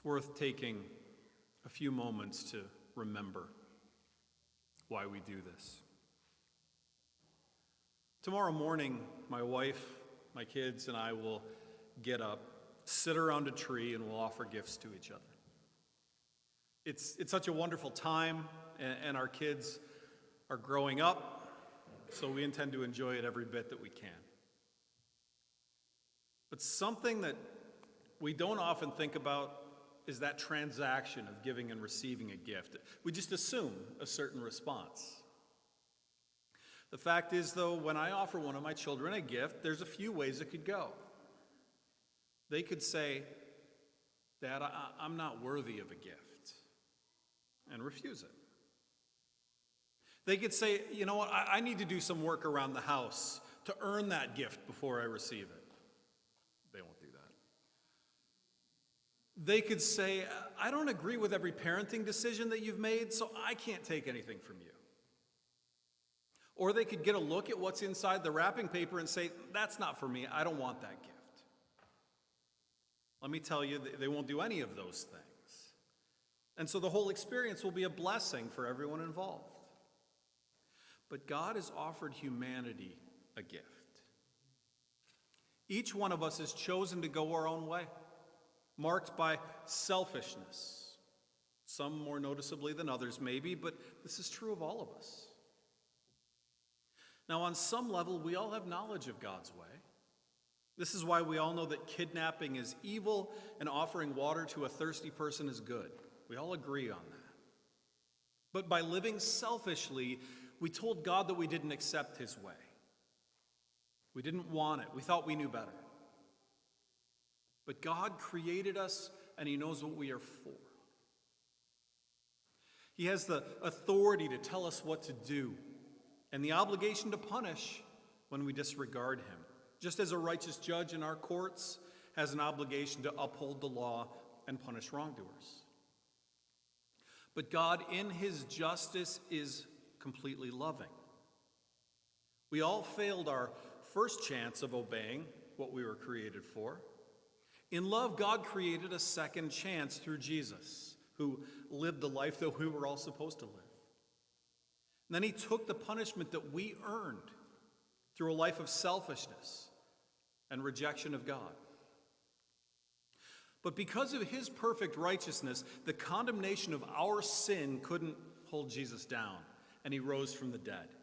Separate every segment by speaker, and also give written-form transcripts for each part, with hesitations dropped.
Speaker 1: It's worth taking a few moments to remember why we do this. Tomorrow morning, my wife, my kids, and I will get up, sit around a tree, and we'll offer gifts to each other. It's such a wonderful time, and our kids are growing up, so we intend to enjoy it every bit that we can. But something that we don't often think about is that transaction of giving and receiving a gift. We just assume a certain response. The fact is, though, when I offer one of my children a gift, there's a few ways it could go. They could say, "Dad, I'm not worthy of a gift," and refuse it. They could say, "You know what, I need to do some work around the house to earn that gift before I receive it." They won't do that. They could say, "I don't agree with every parenting decision that you've made, so I can't take anything from you." Or they could get a look at what's inside the wrapping paper and say, "That's not for me, I don't want that gift." Let me tell you, they won't do any of those things. And so the whole experience will be a blessing for everyone involved. But God has offered humanity a gift. Each one of us has chosen to go our own way, marked by selfishness. Some more noticeably than others, maybe, but this is true of all of us. Now, on some level, we all have knowledge of God's way. This is why we all know that kidnapping is evil and offering water to a thirsty person is good. We all agree on that. But by living selfishly, we told God that we didn't accept his way. We didn't want it. We thought we knew better. But God created us, and he knows what we are for. He has the authority to tell us what to do and the obligation to punish when we disregard him, just as a righteous judge in our courts has an obligation to uphold the law and punish wrongdoers. But God, in his justice, is completely loving. We all failed our first chance of obeying what we were created for. In love, God created a second chance through Jesus, who lived the life that we were all supposed to live. And then he took the punishment that we earned through a life of selfishness and rejection of God. But because of his perfect righteousness, the condemnation of our sin couldn't hold Jesus down, and he rose from the dead.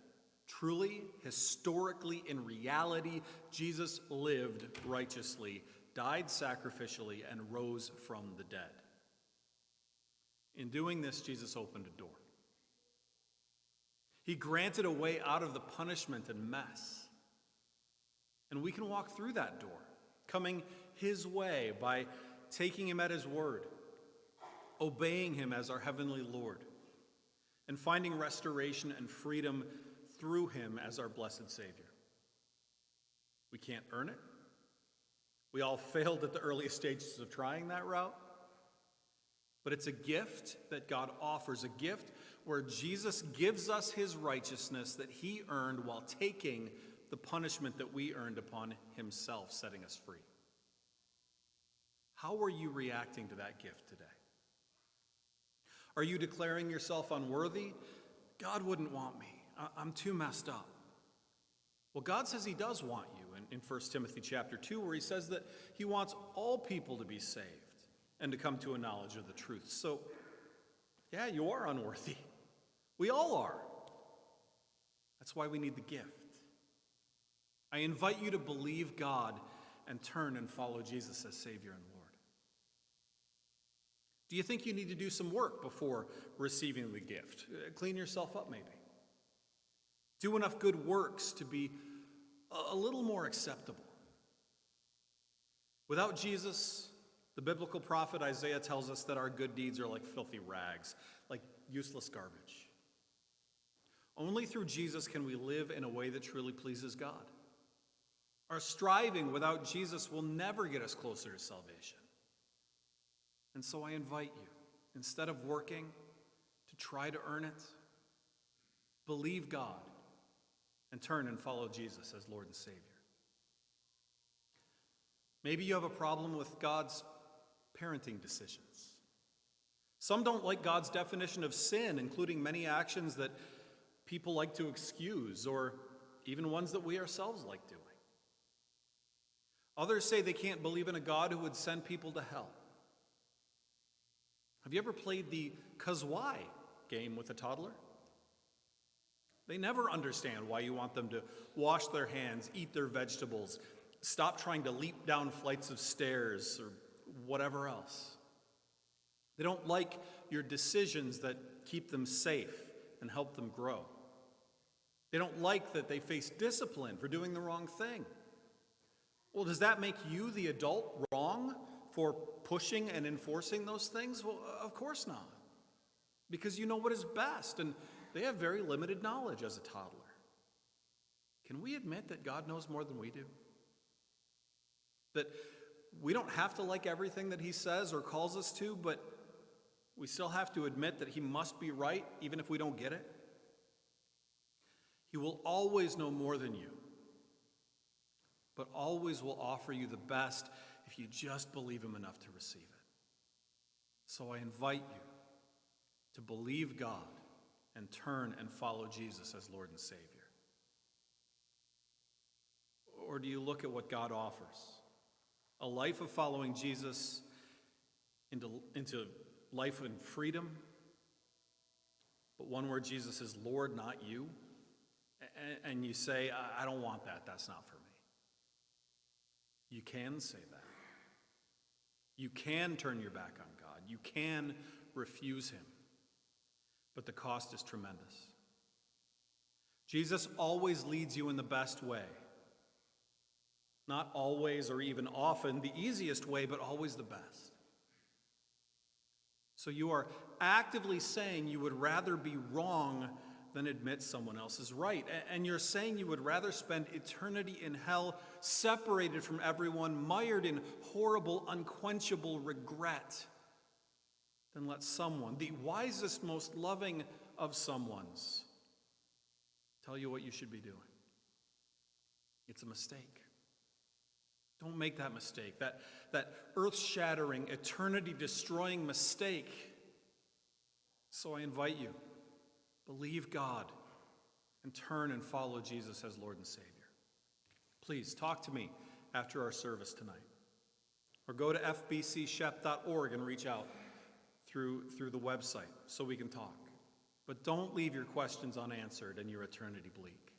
Speaker 1: Truly, historically, in reality, Jesus lived righteously, died sacrificially, and rose from the dead. In doing this, Jesus opened a door. He granted a way out of the punishment and mess. And we can walk through that door, coming his way by taking him at his word, obeying him as our heavenly Lord, and finding restoration and freedom through him as our blessed Savior. We can't earn it. We all failed at the earliest stages of trying that route. But it's a gift that God offers, a gift where Jesus gives us his righteousness that he earned while taking the punishment that we earned upon himself, setting us free. How are you reacting to that gift today? Are you declaring yourself unworthy? God wouldn't want me. I'm too messed up. Well, God says he does want you in 1 Timothy chapter 2, where he says that he wants all people to be saved and to come to a knowledge of the truth. So, yeah, you are unworthy. We all are. That's why we need the gift. I invite you to believe God and turn and follow Jesus as Savior and Lord. Do you think you need to do some work before receiving the gift? Clean yourself up, maybe. Do enough good works to be a little more acceptable. Without Jesus, the biblical prophet Isaiah tells us that our good deeds are like filthy rags, like useless garbage. Only through Jesus can we live in a way that truly pleases God. Our striving without Jesus will never get us closer to salvation. And so I invite you, instead of working to try to earn it, believe God and turn and follow Jesus as Lord and Savior. Maybe you have a problem with God's parenting decisions. Some don't like God's definition of sin, including many actions that people like to excuse, or even ones that we ourselves like doing. Others say they can't believe in a God who would send people to hell. Have you ever played the "'cause why" game with a toddler? They never understand why you want them to wash their hands, eat their vegetables, stop trying to leap down flights of stairs, or whatever else. They don't like your decisions that keep them safe and help them grow. They don't like that they face discipline for doing the wrong thing. Well, does that make you, the adult, wrong for pushing and enforcing those things? Well, of course not. Because you know what is best, and they have very limited knowledge as a toddler. Can we admit that God knows more than we do? That we don't have to like everything that he says or calls us to, but we still have to admit that he must be right, even if we don't get it? He will always know more than you, but always will offer you the best if you just believe him enough to receive it. So I invite you to believe God and turn and follow Jesus as Lord and Savior. Or do you look at what God offers? A life of following Jesus into life in freedom, but one where Jesus is Lord, not you, and you say, I don't want that, that's not for me. You can say that. You can turn your back on God. You can refuse him, but the cost is tremendous. Jesus always leads you in the best way. Not always or even often the easiest way, but always the best. So you are actively saying you would rather be wrong than admit someone else is right. And you're saying you would rather spend eternity in hell, separated from everyone, mired in horrible, unquenchable regret, than let someone, the wisest, most loving of someones, tell you what you should be doing. It's a mistake. Don't make that mistake, that earth-shattering, eternity-destroying mistake. So I invite you, believe God and turn and follow Jesus as Lord and Savior. Please talk to me after our service tonight, or go to fbcshep.org and reach out through the website so we can talk. But don't leave your questions unanswered and your eternity bleak.